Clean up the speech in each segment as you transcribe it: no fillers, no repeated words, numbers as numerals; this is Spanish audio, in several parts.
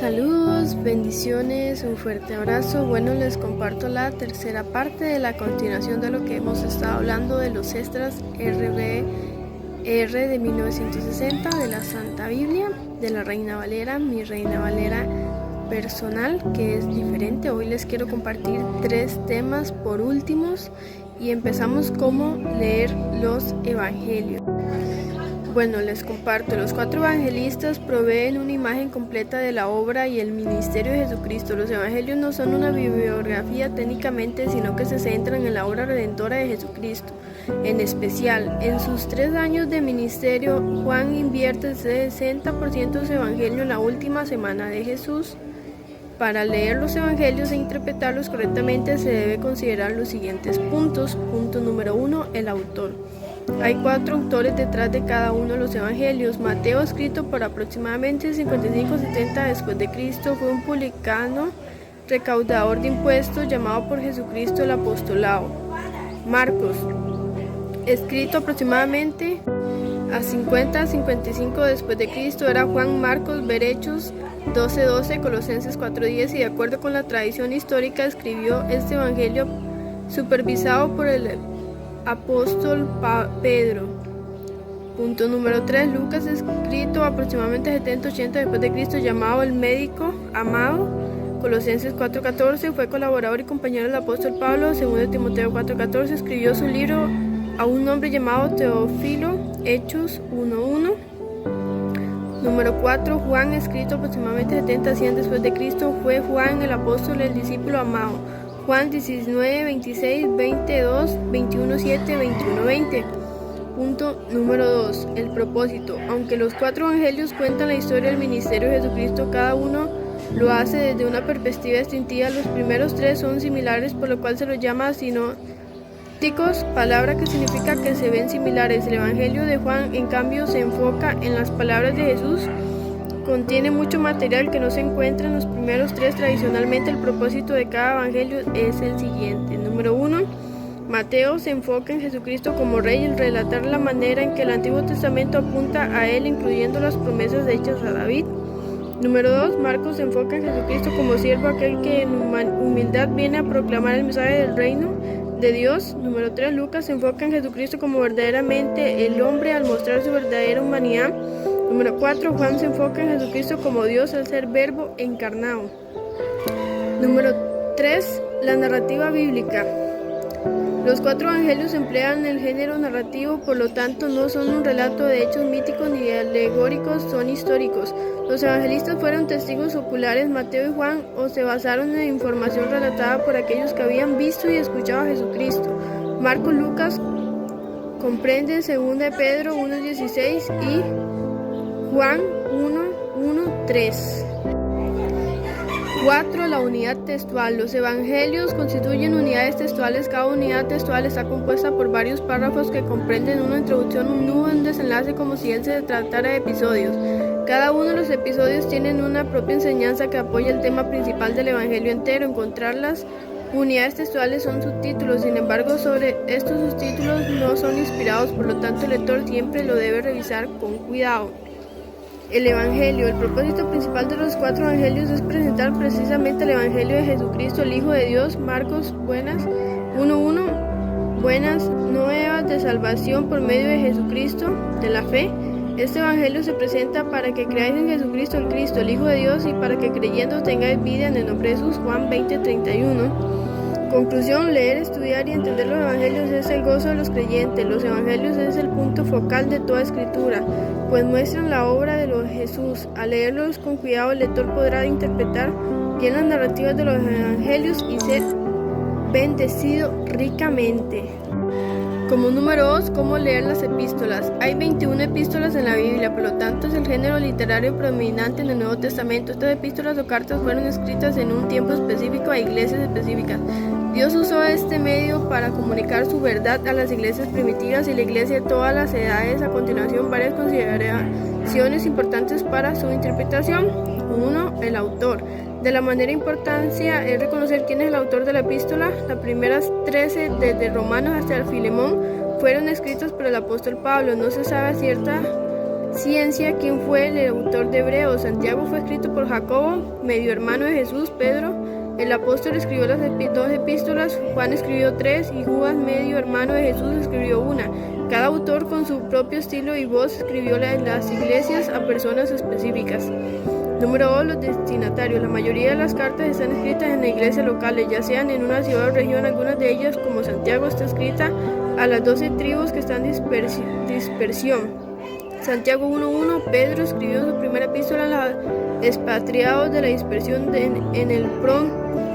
Saludos, bendiciones, un fuerte abrazo. Bueno, les comparto la tercera parte de la continuación de lo que hemos estado hablando de los extras RBR de 1960, de la Santa Biblia, de la Reina Valera, mi Reina Valera personal, que es diferente. Hoy les quiero compartir 3 temas por últimos y empezamos cómo leer los evangelios. Bueno, les comparto, los 4 evangelistas proveen una imagen completa de la obra y el ministerio de Jesucristo. Los evangelios no son una bibliografía técnicamente, sino que se centran en la obra redentora de Jesucristo. En especial, en sus 3 años de ministerio, Juan invierte el 60% de su evangelio en la última semana de Jesús. Para leer los evangelios e interpretarlos correctamente se debe considerar los siguientes puntos. Punto número 1, el autor. Hay 4 autores detrás de cada uno de los evangelios. Mateo, escrito por aproximadamente 55-70 después de Cristo, fue un publicano recaudador de impuestos llamado por Jesucristo el apostolado. Marcos, escrito aproximadamente a 50-55 después de Cristo, era Juan Marcos, ver Hechos 12:12, Colosenses 4:10, y de acuerdo con la tradición histórica escribió este evangelio supervisado por el apóstol Pedro. Punto número 3, Lucas, escrito aproximadamente 70-80 después de Cristo, llamado el médico amado, Colosenses 4:14, fue colaborador y compañero del apóstol Pablo. 2 Timoteo 4:14, escribió su libro a un hombre llamado Teófilo, Hechos 1:1. Número 4, Juan, escrito aproximadamente 70-100 después de Cristo, fue Juan el apóstol, el discípulo amado. Juan 19:26, 22, 21:7, 21:20. Punto número 2, el propósito. Aunque los 4 evangelios cuentan la historia del ministerio de Jesucristo, cada uno lo hace desde una perspectiva distintiva. Los primeros 3 son similares, por lo cual se los llama sinópticos, palabra que significa que se ven similares. El evangelio de Juan, en cambio, se enfoca en las palabras de Jesús. Contiene mucho material que no se encuentra en los primeros 3. Tradicionalmente, el propósito de cada evangelio es el siguiente. Número 1, Mateo se enfoca en Jesucristo como Rey, el relatar la manera en que el Antiguo Testamento apunta a Él, incluyendo las promesas hechas a David. Número 2, Marcos se enfoca en Jesucristo como siervo, aquel que en humildad viene a proclamar el mensaje del reino de Dios. Número 3, Lucas se enfoca en Jesucristo como verdaderamente el hombre, al mostrar su verdadera humanidad. Número 4, Juan se enfoca en Jesucristo como Dios, al ser verbo encarnado. Número 3, la narrativa bíblica. Los 4 evangelios emplean el género narrativo, por lo tanto no son un relato de hechos míticos ni alegóricos, son históricos. Los evangelistas fueron testigos oculares, Mateo y Juan, o se basaron en información relatada por aquellos que habían visto y escuchado a Jesucristo. Marcos, Lucas comprenden 2 de Pedro 1:16 y Juan 1:1-3. 4. La unidad textual. Los evangelios constituyen unidades textuales. Cada unidad textual está compuesta por varios párrafos que comprenden una introducción, un nudo, un desenlace, como si él se tratara de episodios. Cada uno de los episodios tienen una propia enseñanza que apoya el tema principal del evangelio entero. Encontrar las unidades textuales son subtítulos, sin embargo, sobre estos subtítulos no son inspirados, por lo tanto el lector siempre lo debe revisar con cuidado. El evangelio. El propósito principal de los 4 evangelios es presentar precisamente el evangelio de Jesucristo, el Hijo de Dios. Marcos, buenas 1:1, buenas nuevas de salvación por medio de Jesucristo, de la fe. Este evangelio se presenta para que creáis en Jesucristo el Cristo, el Hijo de Dios, y para que creyendo tengáis vida en el nombre de Jesús. Juan 20:31. Conclusión: leer, estudiar y entender los evangelios es el gozo de los creyentes. Los evangelios es el punto focal de toda escritura, pues muestran la obra de Jesús. Al leerlos con cuidado, el lector podrá interpretar bien las narrativas de los evangelios y ser bendecido ricamente. Como número 2, cómo leer las epístolas. Hay 21 epístolas en la Biblia, por lo tanto es el género literario predominante en el Nuevo Testamento. Estas epístolas o cartas fueron escritas en un tiempo específico a iglesias específicas. Dios usó este medio para comunicar su verdad a las iglesias primitivas y la iglesia de todas las edades. A continuación, varias consideraciones importantes para su interpretación. 1. El autor. De la manera importancia es reconocer quién es el autor de la epístola. Las primeras 13, desde Romanos hasta el Filemón, fueron escritas por el apóstol Pablo. No se sabe a cierta ciencia. ¿Quién fue el autor de Hebreos? Santiago fue escrito por Jacobo, medio hermano de Jesús. Pedro, el apóstol, escribió las dos epístolas. Juan escribió 3 y Judas, medio hermano de Jesús, escribió una. Cada autor con su propio estilo y voz escribió en las iglesias a personas específicas. Número 2. Los destinatarios. La mayoría de las cartas están escritas en la iglesia locales, ya sean en una ciudad o región. Algunas de ellas, como Santiago, está escrita a las 12 tribus que están en dispersión. Santiago 1.1. Pedro escribió su primera epístola a los expatriados de la dispersión en el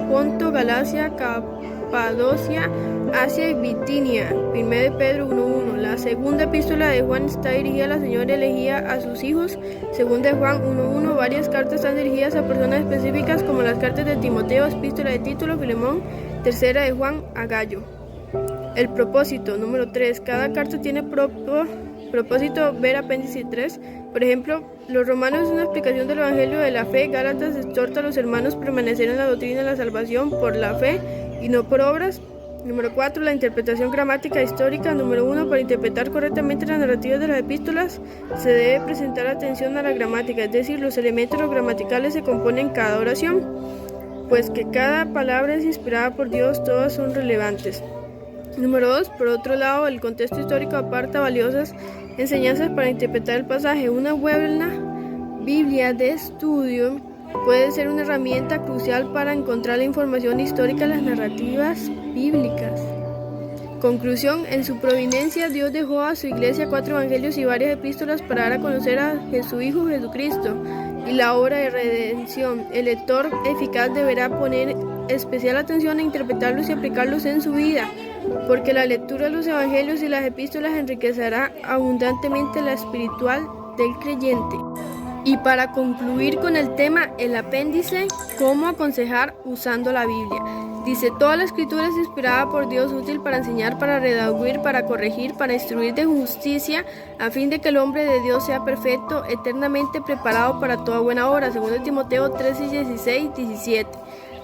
Ponto, Galacia, Capadocia, Asia y Bitinia. 1 de Pedro 1.1. La segunda epístola de Juan está dirigida a la señora elegida a sus hijos. 2 de Juan 1.1. Varias cartas están dirigidas a personas específicas, como las cartas de Timoteo, epístola de Tito, Filemón. 3 de Juan a Gallo. El propósito. Número 3. Cada carta tiene propósito. Ver apéndice 3. Por ejemplo, los Romanos es una explicación del Evangelio de la fe. Gálatas exhorta a los hermanos a permanecer en la doctrina de la salvación por la fe y no por obras. Número 4. La interpretación gramática histórica. Número 1. Para interpretar correctamente las narrativas de las epístolas se debe prestar atención a la gramática, es decir, los elementos gramaticales se componen cada oración, pues que cada palabra es inspirada por Dios, todas son relevantes. Número 2. Por otro lado, el contexto histórico aparta valiosas enseñanzas para interpretar el pasaje. Una buena Biblia de estudio puede ser una herramienta crucial para encontrar la información histórica de las narrativas bíblicas. Conclusión. En su providencia, Dios dejó a su iglesia 4 evangelios y varias epístolas para dar a conocer a su Hijo Jesucristo y la obra de redención. El lector eficaz deberá poner especial atención a interpretarlos y aplicarlos en su vida, porque la lectura de los evangelios y las epístolas enriquecerá abundantemente la espiritual del creyente. Y para concluir con el tema, el apéndice, ¿cómo aconsejar usando la Biblia? Dice: toda la escritura es inspirada por Dios, útil para enseñar, para redarguir, para corregir, para instruir de justicia, a fin de que el hombre de Dios sea perfecto, eternamente preparado para toda buena obra. 2 Timoteo 3:16-17.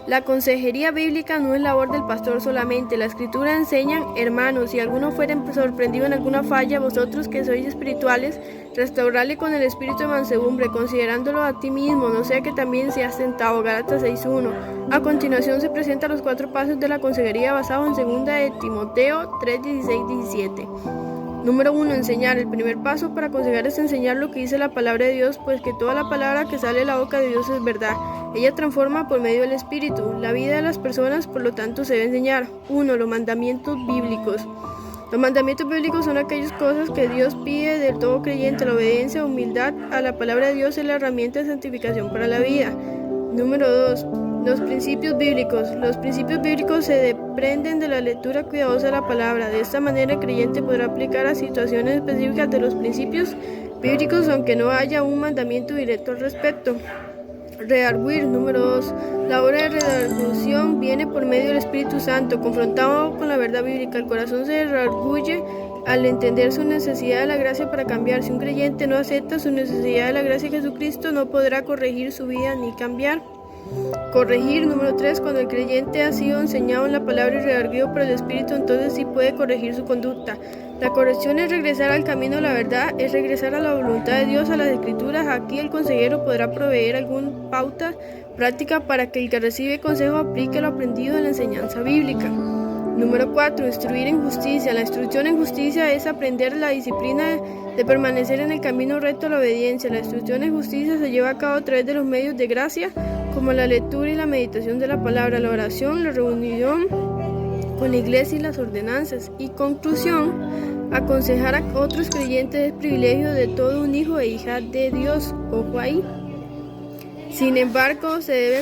La consejería bíblica no es labor del pastor solamente. La escritura enseña: hermanos, si alguno fuere sorprendido en alguna falla, vosotros que sois espirituales, restaurarle con el espíritu de mansedumbre, considerándolo a ti mismo, no sea que también seas tentado. Gálatas 6:1. A continuación se presentan los 4 pasos de la consejería basados en 2 de Timoteo 3:16-17. Número 1. Enseñar. El primer paso para aconsejar es enseñar lo que dice la palabra de Dios, pues que toda la palabra que sale de la boca de Dios es verdad. Ella transforma por medio del Espíritu. La vida de las personas, por lo tanto, se debe enseñar. 1. Los mandamientos bíblicos. Los mandamientos bíblicos son aquellas cosas que Dios pide del todo creyente. La obediencia, humildad a la palabra de Dios es la herramienta de santificación para la vida. Número 2. Los principios bíblicos. Los principios bíblicos se desprenden de la lectura cuidadosa de la palabra. De esta manera el creyente podrá aplicar a situaciones específicas de los principios bíblicos, aunque no haya un mandamiento directo al respecto. Redarguir. Número 2. La obra de redargución viene por medio del Espíritu Santo. Confrontado con la verdad bíblica, el corazón se redarguye al entender su necesidad de la gracia para cambiar. Si un creyente no acepta su necesidad de la gracia de Jesucristo, no podrá corregir su vida ni cambiar. Corregir. Número 3. Cuando el creyente ha sido enseñado en la palabra y redarguido por el Espíritu, entonces sí puede corregir su conducta. La corrección es regresar al camino de la verdad, es regresar a la voluntad de Dios, a las Escrituras. Aquí el consejero podrá proveer alguna pauta práctica para que el que recibe consejo aplique lo aprendido en la enseñanza bíblica. Número 4. Instruir en justicia. La instrucción en justicia es aprender la disciplina de permanecer en el camino recto a la obediencia. La instrucción en justicia se lleva a cabo a través de los medios de gracia, como la lectura y la meditación de la palabra, la oración, la reunión con la iglesia y las ordenanzas. Y conclusión, aconsejar a otros creyentes es privilegio de todo un hijo e hija de Dios. Ojo ahí. Sin embargo, se debe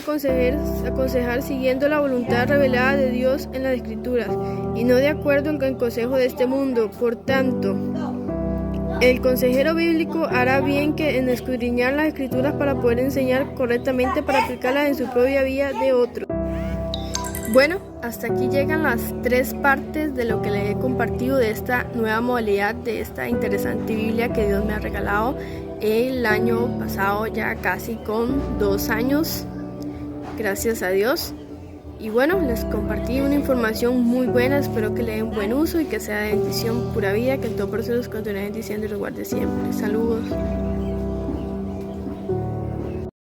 aconsejar siguiendo la voluntad revelada de Dios en las Escrituras y no de acuerdo al consejo de este mundo. Por tanto, el consejero bíblico hará bien que en escudriñar las Escrituras para poder enseñar correctamente, para aplicarlas en su propia vida de otros. Bueno, hasta aquí llegan las 3 partes de lo que le he compartido de esta nueva modalidad, de esta interesante Biblia que Dios me ha regalado el año pasado, ya casi con 2 años, gracias a Dios. Y bueno, les compartí una información muy buena, espero que le den buen uso y que sea de bendición pura vida, que el Todopoderoso los continúe bendiciendo y los guarde siempre. Saludos.